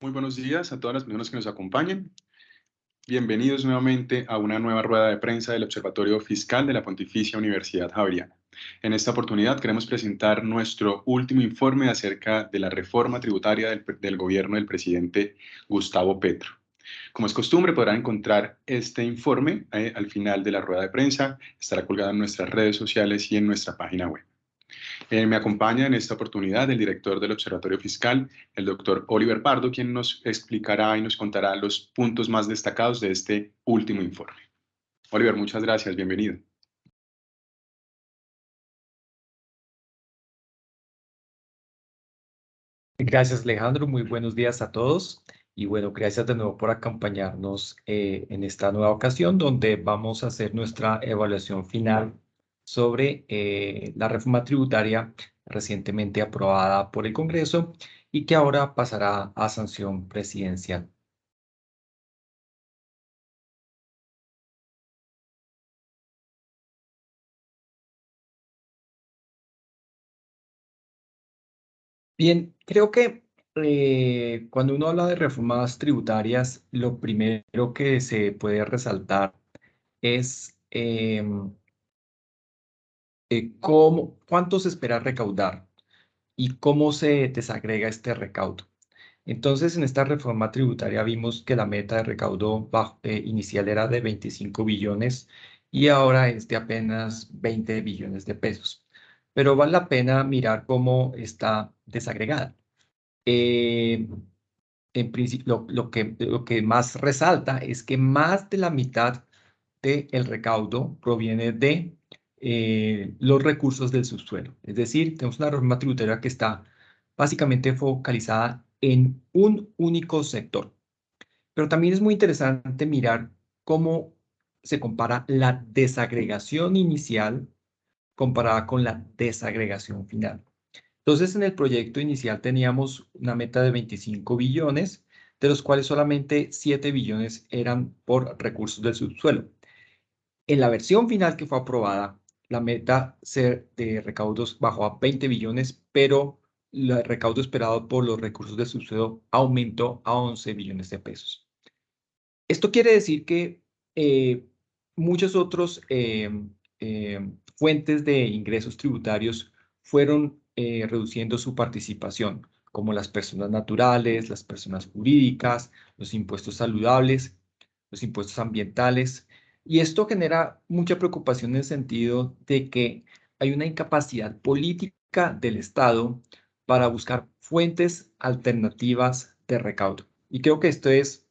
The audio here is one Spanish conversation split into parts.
Muy buenos días a todas las personas que nos acompañan. Bienvenidos nuevamente a una nueva rueda de prensa del Observatorio Fiscal de la Pontificia Universidad Javeriana. En esta oportunidad queremos presentar nuestro último informe acerca de la reforma tributaria del gobierno del presidente Gustavo Petro. Como es costumbre, podrán encontrar este informe al final de la rueda de prensa. Estará colgado en nuestras redes sociales y en nuestra página web. Me acompaña en esta oportunidad el director del Observatorio Fiscal, el doctor Oliver Pardo, quien nos explicará y nos contará los puntos más destacados de este último informe. Oliver, muchas gracias, bienvenido. Gracias, Alejandro. Muy buenos días a todos. Y bueno, gracias de nuevo por acompañarnos en esta nueva ocasión donde vamos a hacer nuestra evaluación final sobre la reforma tributaria recientemente aprobada por el Congreso y que ahora pasará a sanción presidencial. Bien, creo que cuando uno habla de reformas tributarias, lo primero que se puede resaltar es cuánto se espera recaudar y cómo se desagrega este recaudo. Entonces, en esta reforma tributaria vimos que la meta de recaudo inicial era de 25 billones y ahora es de apenas 20 billones de pesos. Pero vale la pena mirar cómo está desagregada. En principio, lo que más resalta es que más de la mitad del recaudo proviene de los recursos del subsuelo. Es decir, tenemos una reforma tributaria que está básicamente focalizada en un único sector. Pero también es muy interesante mirar cómo se compara la desagregación inicial comparada con la desagregación final. Entonces, en el proyecto inicial teníamos una meta de 25 billones, de los cuales solamente 7 billones eran por recursos del subsuelo. En la versión final que fue aprobada, la meta de recaudos bajó a 20 billones, pero el recaudo esperado por los recursos del subsuelo aumentó a 11 billones de pesos. Esto quiere decir que muchos otros fuentes de ingresos tributarios fueron reduciendo su participación, como las personas naturales, las personas jurídicas, los impuestos saludables, los impuestos ambientales. Y esto genera mucha preocupación en el sentido de que hay una incapacidad política del Estado para buscar fuentes alternativas de recaudo. Y creo que esto es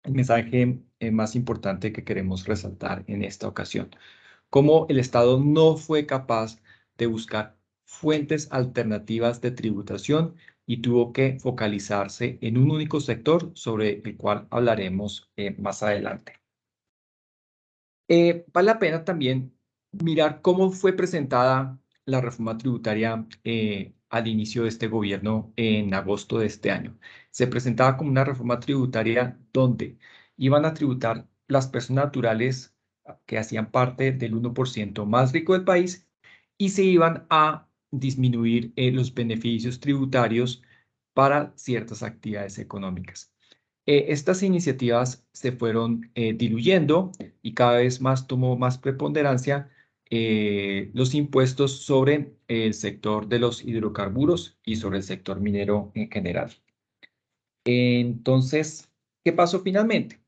el mensaje más importante que queremos resaltar en esta ocasión. Cómo el Estado no fue capaz de buscar fuentes alternativas de tributación y tuvo que focalizarse en un único sector sobre el cual hablaremos más adelante. Vale la pena también mirar cómo fue presentada la reforma tributaria al inicio de este gobierno en agosto de este año. Se presentaba como una reforma tributaria donde iban a tributar las personas naturales que hacían parte del 1% más rico del país y se iban a disminuir los beneficios tributarios para ciertas actividades económicas. Estas iniciativas se fueron diluyendo y cada vez más tomó más preponderancia los impuestos sobre el sector de los hidrocarburos y sobre el sector minero en general. Entonces, ¿qué pasó finalmente?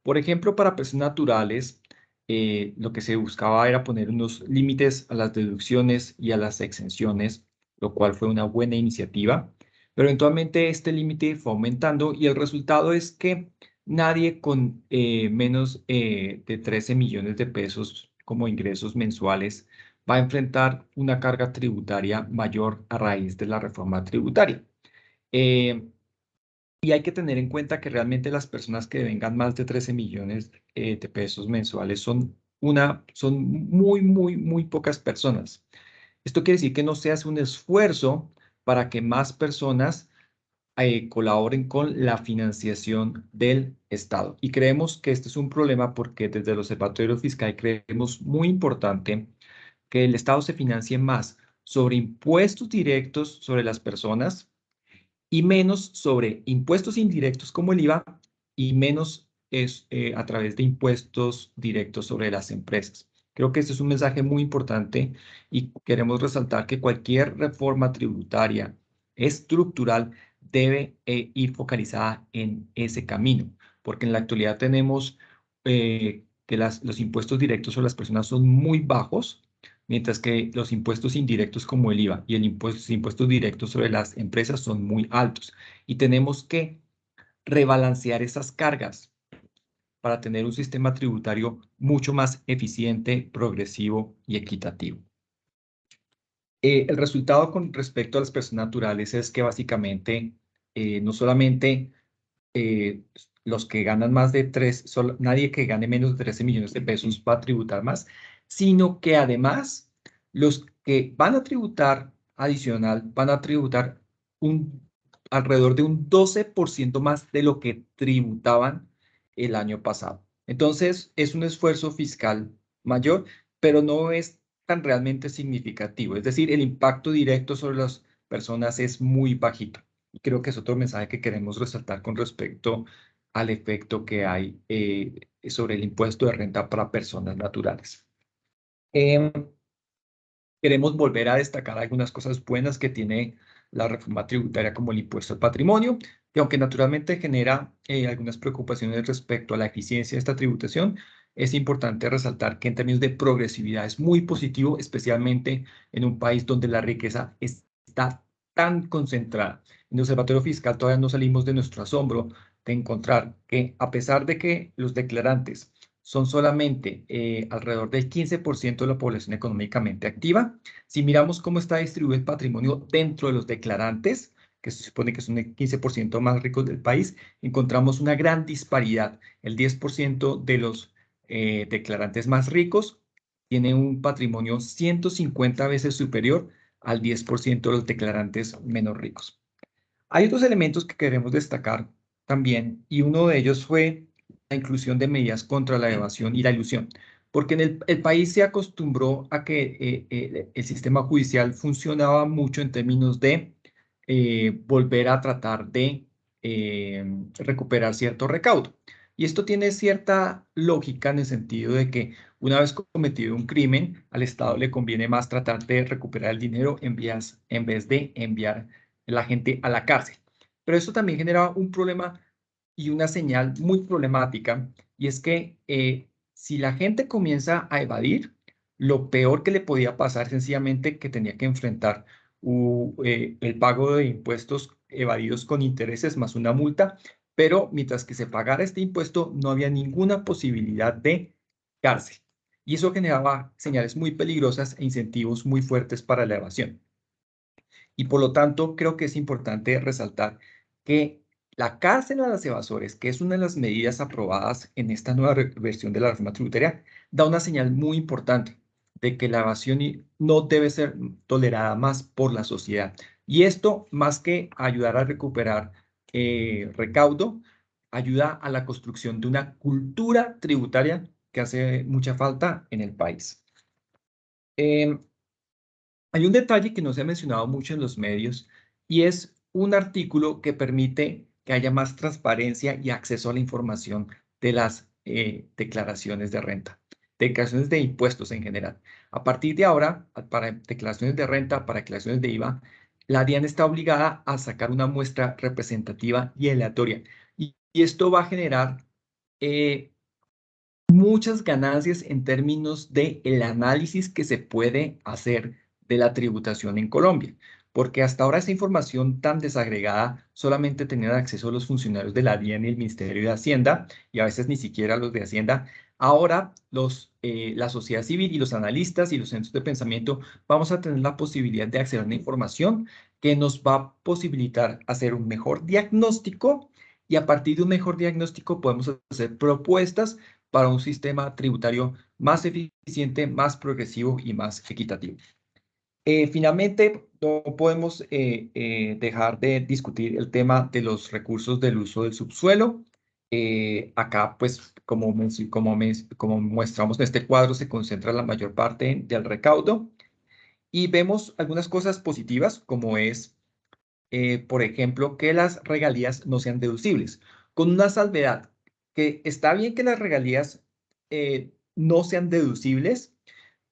Por ejemplo, para personas naturales, lo que se buscaba era poner unos límites a las deducciones y a las exenciones, lo cual fue una buena iniciativa, pero eventualmente este límite fue aumentando y el resultado es que nadie con menos de 13 millones de pesos como ingresos mensuales va a enfrentar una carga tributaria mayor a raíz de la reforma tributaria. Eh, y hay que tener en cuenta que realmente las personas que vengan más de 13 millones de pesos mensuales son muy pocas personas. Esto quiere decir que no se hace un esfuerzo para que más personas colaboren con la financiación del Estado. Y creemos que este es un problema porque desde el Observatorio Fiscal creemos muy importante que el Estado se financie más sobre impuestos directos sobre las personas y menos sobre impuestos indirectos como el IVA y menos a través de impuestos directos sobre las empresas. Creo que este es un mensaje muy importante y queremos resaltar que cualquier reforma tributaria estructural debe ir focalizada en ese camino, porque en la actualidad tenemos que los impuestos directos sobre las personas son muy bajos, mientras que los impuestos indirectos como el IVA y los impuestos directos sobre las empresas son muy altos. Y tenemos que rebalancear esas cargas para tener un sistema tributario mucho más eficiente, progresivo y equitativo. El resultado con respecto a las personas naturales es que básicamente no solamente eh, los que ganan más de nadie que gane menos de 13 millones de pesos va a tributar más, sino que además los que van a tributar adicional van a tributar alrededor de un 12% más de lo que tributaban el año pasado. Entonces, es un esfuerzo fiscal mayor, pero no es tan realmente significativo. Es decir, el impacto directo sobre las personas es muy bajito. Y creo que es otro mensaje que queremos resaltar con respecto al efecto que hay sobre el impuesto de renta para personas naturales. Em, Queremos volver a destacar algunas cosas buenas que tiene la reforma tributaria como el impuesto al patrimonio, que aunque naturalmente genera algunas preocupaciones respecto a la eficiencia de esta tributación, es importante resaltar que en términos de progresividad es muy positivo, especialmente en un país donde la riqueza está tan concentrada. En el Observatorio Fiscal todavía no salimos de nuestro asombro de encontrar que a pesar de que los declarantes son solamente alrededor del 15% de la población económicamente activa. Si miramos cómo está distribuido el patrimonio dentro de los declarantes, que se supone que son el 15% más ricos del país, encontramos una gran disparidad. El 10% de los declarantes más ricos tiene un patrimonio 150 veces superior al 10% de los declarantes menos ricos. Hay otros elementos que queremos destacar también, y uno de ellos fue la inclusión de medidas contra la evasión y la ilusión, porque en el país se acostumbró a que el sistema judicial funcionaba mucho en términos de volver a tratar de recuperar cierto recaudo. Y esto tiene cierta lógica en el sentido de que una vez cometido un crimen, al Estado le conviene más tratar de recuperar el dinero en vez de enviar la gente a la cárcel. Pero eso también genera un problema y una señal muy problemática, y es que si la gente comienza a evadir, lo peor que le podía pasar sencillamente que tenía que enfrentar el pago de impuestos evadidos con intereses más una multa, pero mientras que se pagara este impuesto no había ninguna posibilidad de cárcel. Y eso generaba señales muy peligrosas e incentivos muy fuertes para la evasión. Y por lo tanto, creo que es importante resaltar que la cárcel a los evasores, que es una de las medidas aprobadas en esta nueva versión de la reforma tributaria, da una señal muy importante de que la evasión no debe ser tolerada más por la sociedad. Y esto, más que ayudar a recuperar recaudo, ayuda a la construcción de una cultura tributaria que hace mucha falta en el país. Hay un detalle que no se ha mencionado mucho en los medios y es un artículo que permite que haya más transparencia y acceso a la información de las declaraciones de renta, declaraciones de impuestos en general. A partir de ahora, para declaraciones de renta, para declaraciones de IVA, la DIAN está obligada a sacar una muestra representativa y aleatoria. Y esto va a generar muchas ganancias en términos de el análisis que se puede hacer de la tributación en Colombia, porque hasta ahora esa información tan desagregada solamente tenían acceso los funcionarios de la DIAN y el Ministerio de Hacienda, y a veces ni siquiera los de Hacienda. Ahora la sociedad civil y los analistas y los centros de pensamiento vamos a tener la posibilidad de acceder a una información que nos va a posibilitar hacer un mejor diagnóstico, y a partir de un mejor diagnóstico podemos hacer propuestas para un sistema tributario más eficiente, más progresivo y más equitativo. Finalmente, no podemos dejar de discutir el tema de los recursos del uso del subsuelo. Acá, pues, como mostramos en este cuadro, se concentra la mayor parte del recaudo y vemos algunas cosas positivas, como es por ejemplo, que las regalías no sean deducibles, con una salvedad, que está bien que las regalías no sean deducibles,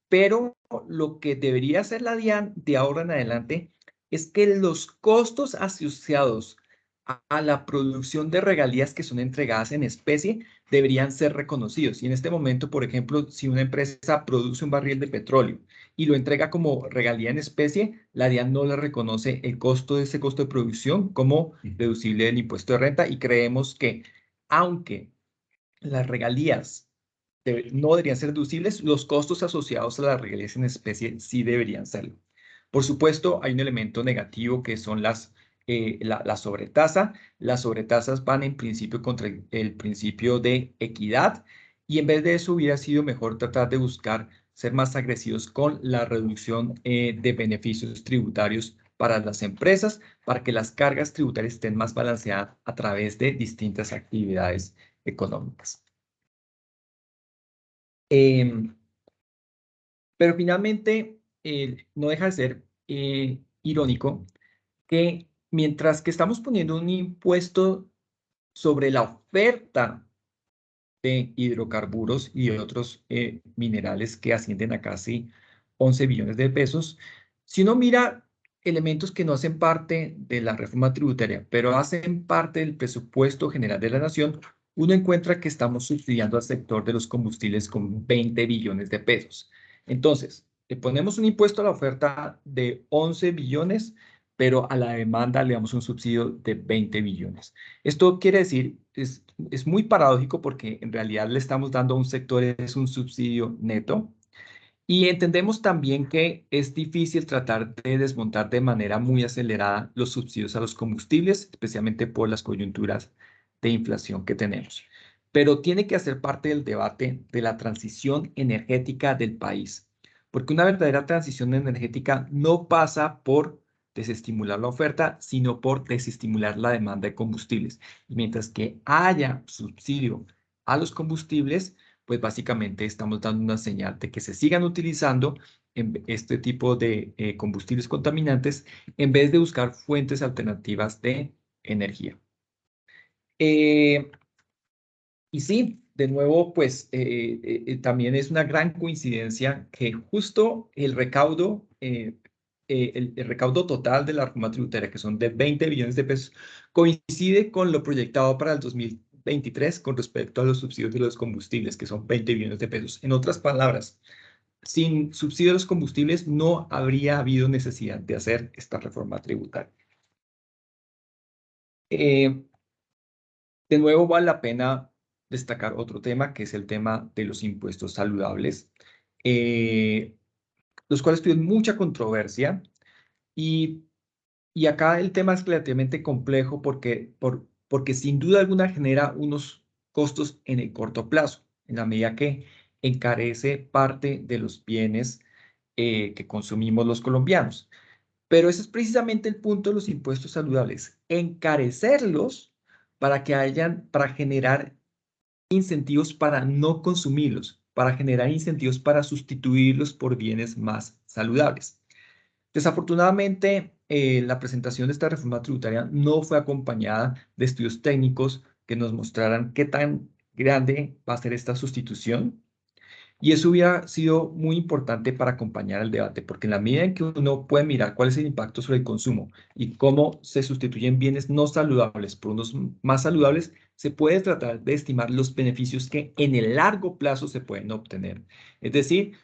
pero lo que debería hacer la DIAN de ahora en adelante es que los costos asociados a la producción de regalías que son entregadas en especie deberían ser reconocidos. Y en este momento, por ejemplo, si una empresa produce un barril de petróleo y lo entrega como regalía en especie, la DIAN no le reconoce el costo de ese costo de producción como deducible del impuesto de renta, y creemos que aunque las regalías no deberían ser deducibles, los costos asociados a las regalías en especie sí deberían serlo. Por supuesto, hay un elemento negativo que son la sobretasa. Las sobretasas van en principio contra el principio de equidad, y en vez de eso hubiera sido mejor tratar de buscar ser más agresivos con la reducción de beneficios tributarios para las empresas, para que las cargas tributarias estén más balanceadas a través de distintas actividades económicas. Pero finalmente, no deja de ser irónico que mientras que estamos poniendo un impuesto sobre la oferta de hidrocarburos y de otros minerales que ascienden a casi 11 billones de pesos, si uno mira elementos que no hacen parte de la reforma tributaria, pero hacen parte del presupuesto general de la nación, uno encuentra que estamos subsidiando al sector de los combustibles con 20 billones de pesos. Entonces, le ponemos un impuesto a la oferta de 11 billones, pero a la demanda le damos un subsidio de 20 billones. Esto quiere decir, es muy paradójico porque en realidad le estamos dando a un sector es un subsidio neto, y entendemos también que es difícil tratar de desmontar de manera muy acelerada los subsidios a los combustibles, especialmente por las coyunturas de inflación que tenemos. Pero tiene que hacer parte del debate de la transición energética del país, porque una verdadera transición energética no pasa por desestimular la oferta, sino por desestimular la demanda de combustibles. Y mientras que haya subsidio a los combustibles, pues básicamente estamos dando una señal de que se sigan utilizando este tipo de combustibles contaminantes en vez de buscar fuentes alternativas de energía. Y sí, de nuevo, pues también es una gran coincidencia que justo el recaudo, el recaudo total de la reforma tributaria, que son de 20 billones de pesos, coincide con lo proyectado para el 2023 con respecto a los subsidios de los combustibles, que son 20 billones de pesos. En otras palabras, sin subsidio de los combustibles no habría habido necesidad de hacer esta reforma tributaria. De nuevo, vale la pena destacar otro tema, que es el tema de los impuestos saludables, los cuales tuvieron mucha controversia, y acá el tema es relativamente complejo porque sin duda alguna genera unos costos en el corto plazo, en la medida que encarece parte de los bienes que consumimos los colombianos. Pero ese es precisamente el punto de los impuestos saludables: encarecerlos para generar incentivos para no consumirlos, para generar incentivos para sustituirlos por bienes más saludables. Desafortunadamente, la presentación de esta reforma tributaria no fue acompañada de estudios técnicos que nos mostraran qué tan grande va a ser esta sustitución. Y eso hubiera sido muy importante para acompañar el debate, porque en la medida en que uno puede mirar cuál es el impacto sobre el consumo y cómo se sustituyen bienes no saludables por unos más saludables, se puede tratar de estimar los beneficios que en el largo plazo se pueden obtener. Es decir,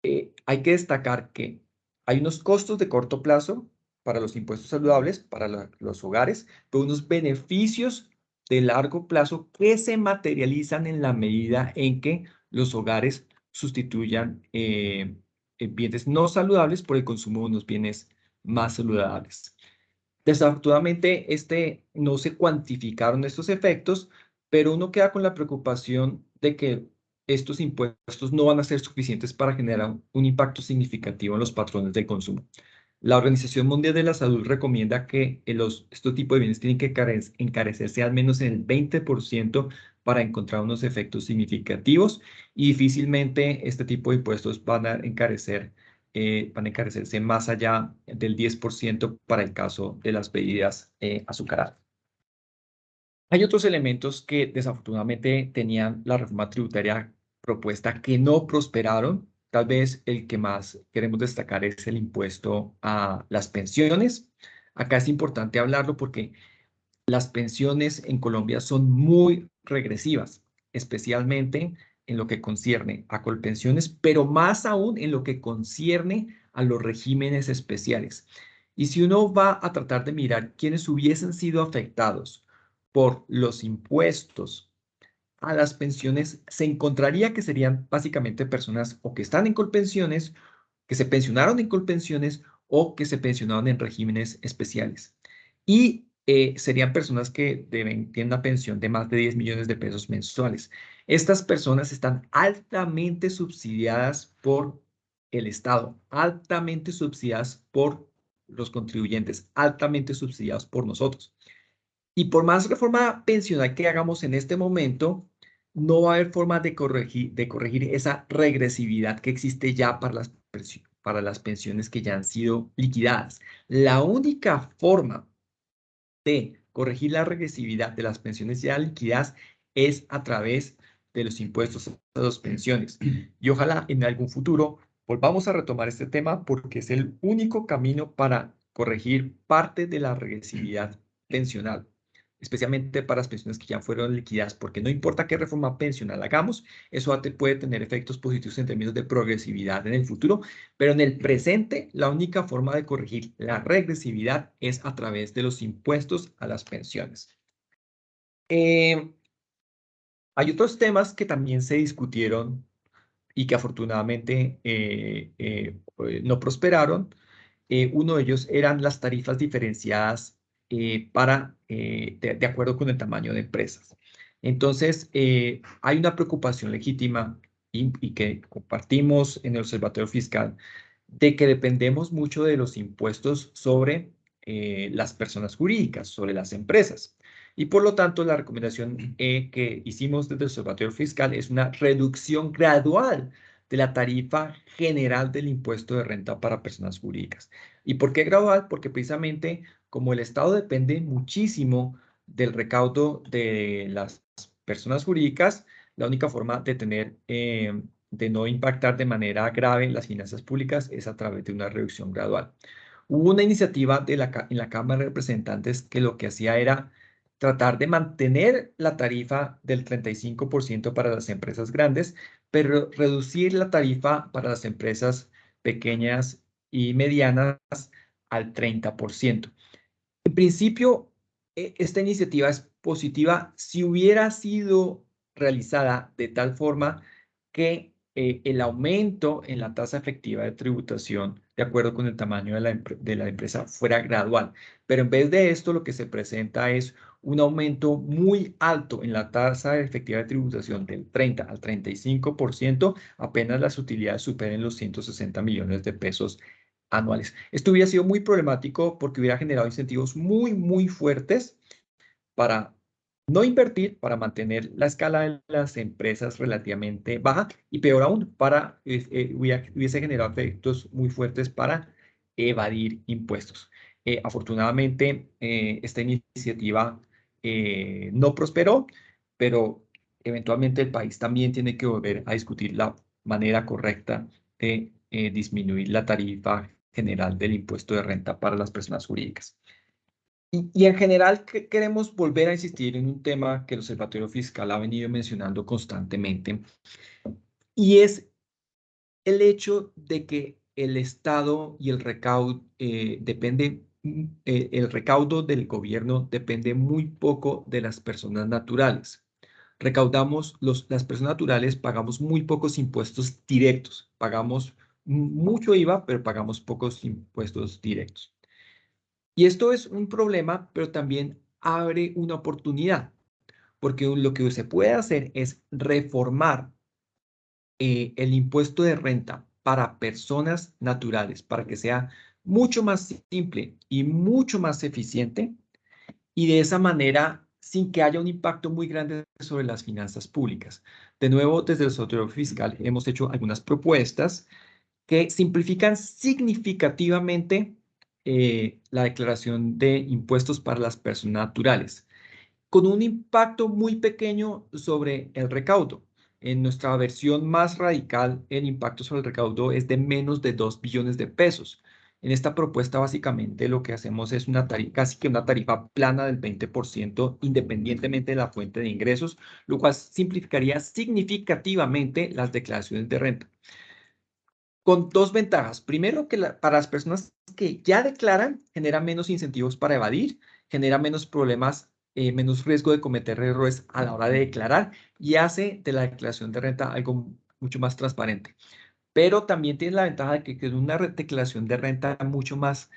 hay que destacar que hay unos costos de corto plazo para los impuestos saludables, para los hogares, pero unos beneficios de largo plazo que se materializan en la medida en que los hogares sustituyan bienes no saludables por el consumo de unos bienes más saludables. Desafortunadamente, no se cuantificaron estos efectos, pero uno queda con la preocupación de que estos impuestos no van a ser suficientes para generar un impacto significativo en los patrones de consumo. La Organización Mundial de la Salud recomienda que este tipo de bienes tienen que encarecerse al menos en el 20% para encontrar unos efectos significativos, y difícilmente este tipo de impuestos van a encarecer van a encarecerse más allá del 10% para el caso de las bebidas azucaradas. Hay otros elementos que desafortunadamente tenían la reforma tributaria propuesta que no prosperaron. Tal vez el que más queremos destacar es el impuesto a las pensiones. Acá es importante hablarlo porque las pensiones en Colombia son muy regresivas, especialmente en lo que concierne a Colpensiones, pero más aún en lo que concierne a los regímenes especiales. Y si uno va a tratar de mirar quiénes hubiesen sido afectados por los impuestos a las pensiones, se encontraría que serían básicamente personas o que están en Colpensiones, que se pensionaron en Colpensiones o que se pensionaron en regímenes especiales. Y serían personas que tienen una pensión de más de 10 millones de pesos mensuales. Estas personas están altamente subsidiadas por el Estado, altamente subsidiadas por los contribuyentes, altamente subsidiados por nosotros. Y por más reforma pensional que hagamos en este momento, no va a haber forma de corregir esa regresividad que existe ya para las pensiones que ya han sido liquidadas. La única forma de corregir la regresividad de las pensiones ya liquidadas es a través de los impuestos a las pensiones. Y ojalá en algún futuro volvamos a retomar este tema porque es el único camino para corregir parte de la regresividad pensional, especialmente para las pensiones que ya fueron liquidadas, porque no importa qué reforma pensional hagamos, eso puede tener efectos positivos en términos de progresividad en el futuro, pero en el presente la única forma de corregir la regresividad es a través de los impuestos a las pensiones. Hay otros temas que también se discutieron y que afortunadamente no prosperaron. Uno de ellos eran las tarifas diferenciadas de acuerdo con el tamaño de empresas. Entonces, hay una preocupación legítima y que compartimos en el Observatorio Fiscal de que dependemos mucho de los impuestos sobre las personas jurídicas, sobre las empresas. Y por lo tanto, la recomendación que hicimos desde el Observatorio Fiscal es una reducción gradual de la tarifa general del impuesto de renta para personas jurídicas. ¿Y por qué gradual? Porque precisamente como el Estado depende muchísimo del recaudo de las personas jurídicas, la única forma de de no impactar de manera grave las finanzas públicas es a través de una reducción gradual. Hubo una iniciativa en la Cámara de Representantes que lo que hacía era tratar de mantener la tarifa del 35% para las empresas grandes, pero reducir la tarifa para las empresas pequeñas y medianas al 30%. En principio, esta iniciativa es positiva si hubiera sido realizada de tal forma que el aumento en la tasa efectiva de tributación, de acuerdo con el tamaño de la empresa, fuera gradual. Pero en vez de esto, lo que se presenta es un aumento muy alto en la tasa efectiva de tributación del 30 al 35%, apenas las utilidades superen los 160 millones de pesos anuales. Esto hubiera sido muy problemático porque hubiera generado incentivos muy fuertes para no invertir, para mantener la escala de las empresas relativamente baja y peor aún, hubiese generado efectos muy fuertes para evadir impuestos. Afortunadamente, esta iniciativa no prosperó, pero eventualmente el país también tiene que volver a discutir la manera correcta de disminuir la tarifa general del impuesto de renta para las personas jurídicas. Y en general queremos volver a insistir en un tema que el Observatorio Fiscal ha venido mencionando constantemente, y es el hecho de que el Estado y el recaudo el recaudo del gobierno depende muy poco de las personas naturales. Las personas naturales pagamos muy pocos impuestos directos, pagamos mucho IVA, pero pagamos pocos impuestos directos. Y esto es un problema, pero también abre una oportunidad, porque lo que se puede hacer es reformar el impuesto de renta para personas naturales, para que sea mucho más simple y mucho más eficiente, y de esa manera, sin que haya un impacto muy grande sobre las finanzas públicas. De nuevo, desde el Observatorio Fiscal hemos hecho algunas propuestas que simplifican significativamente la declaración de impuestos para las personas naturales, con un impacto muy pequeño sobre el recaudo. En nuestra versión más radical, el impacto sobre el recaudo es de menos de 2 billones de pesos. En esta propuesta, básicamente, lo que hacemos es casi que una tarifa plana del 20%, independientemente de la fuente de ingresos, lo cual simplificaría significativamente las declaraciones de renta. Con dos ventajas. Primero, que para las personas que ya declaran, genera menos incentivos para evadir, genera menos problemas, menos riesgo de cometer errores a la hora de declarar y hace de la declaración de renta algo mucho más transparente. Pero también tiene la ventaja de que es una declaración de renta mucho más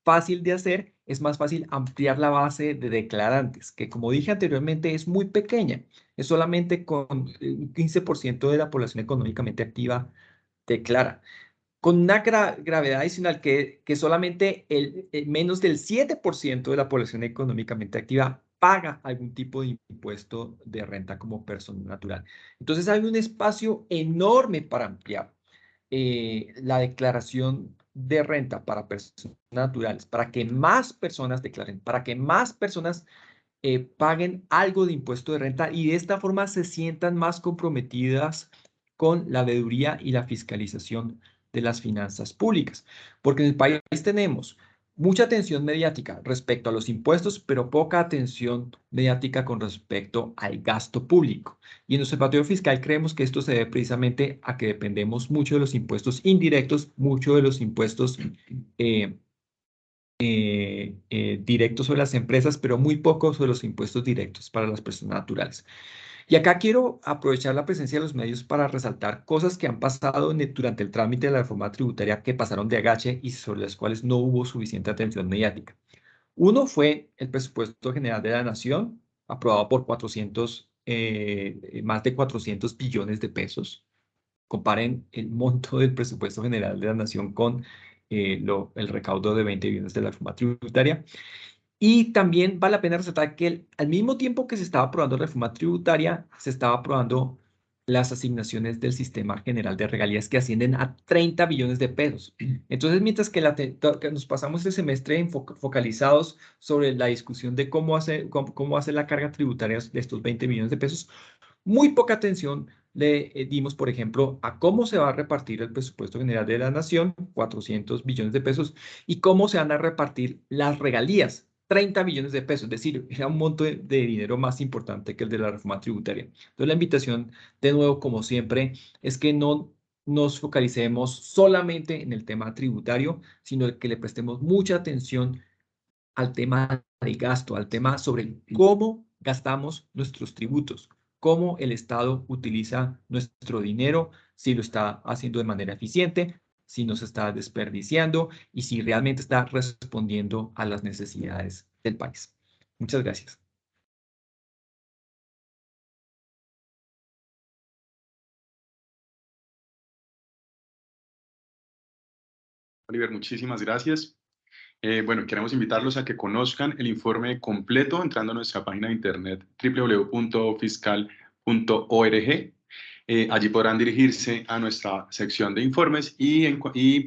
fácil de hacer, es más fácil ampliar la base de declarantes, que como dije anteriormente es muy pequeña, es solamente con un 15% de la población económicamente activa declara. Con una gravedad adicional que solamente el menos del 7% de la población económicamente activa paga algún tipo de impuesto de renta como persona natural. Entonces hay un espacio enorme para ampliar la declaración de renta para personas naturales, para que más personas declaren, para que más personas paguen algo de impuesto de renta y de esta forma se sientan más comprometidas con la veeduría y la fiscalización de las finanzas públicas. Porque en el país tenemos mucha atención mediática respecto a los impuestos, pero poca atención mediática con respecto al gasto público. Y en el Observatorio Fiscal creemos que esto se debe precisamente a que dependemos mucho de los impuestos indirectos, mucho de los impuestos directos sobre las empresas, pero muy poco sobre los impuestos directos para las personas naturales. Y acá quiero aprovechar la presencia de los medios para resaltar cosas que han pasado durante el trámite de la reforma tributaria que pasaron de agache y sobre las cuales no hubo suficiente atención mediática. Uno fue el presupuesto general de la Nación, aprobado por más de 400 billones de pesos. Comparen el monto del presupuesto general de la Nación con el recaudo de 20 billones de la reforma tributaria. Y también vale la pena resaltar que al mismo tiempo que se estaba aprobando la reforma tributaria, se estaba aprobando las asignaciones del Sistema General de Regalías que ascienden a 30 billones de pesos. Entonces, mientras que nos pasamos este semestre focalizados sobre la discusión de cómo hacer la carga tributaria de estos 20 billones de pesos, muy poca atención le dimos, por ejemplo, a cómo se va a repartir el presupuesto general de la Nación, 400 billones de pesos, y cómo se van a repartir las regalías, 30 billones de pesos, es decir, era un monto de dinero más importante que el de la reforma tributaria. Entonces, la invitación, de nuevo, como siempre, es que no nos focalicemos solamente en el tema tributario, sino que le prestemos mucha atención al tema de gasto, al tema sobre cómo gastamos nuestros tributos, cómo el Estado utiliza nuestro dinero, si lo está haciendo de manera eficiente, si nos está desperdiciando y si realmente está respondiendo a las necesidades del país. Muchas gracias. Oliver, muchísimas gracias. Bueno, queremos invitarlos a que conozcan el informe completo entrando a nuestra página de internet www.fiscal.org. Allí podrán dirigirse a nuestra sección de informes y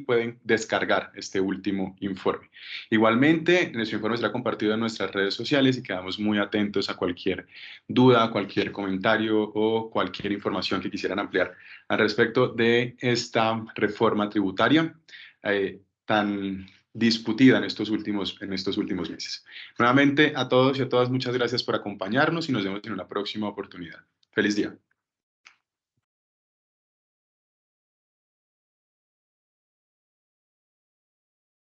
pueden descargar este último informe. Igualmente, nuestro informe será compartido en nuestras redes sociales y quedamos muy atentos a cualquier duda, cualquier comentario o cualquier información que quisieran ampliar al respecto de esta reforma tributaria tan discutida en estos últimos meses. Nuevamente, a todos y a todas, muchas gracias por acompañarnos y nos vemos en una próxima oportunidad. Feliz día.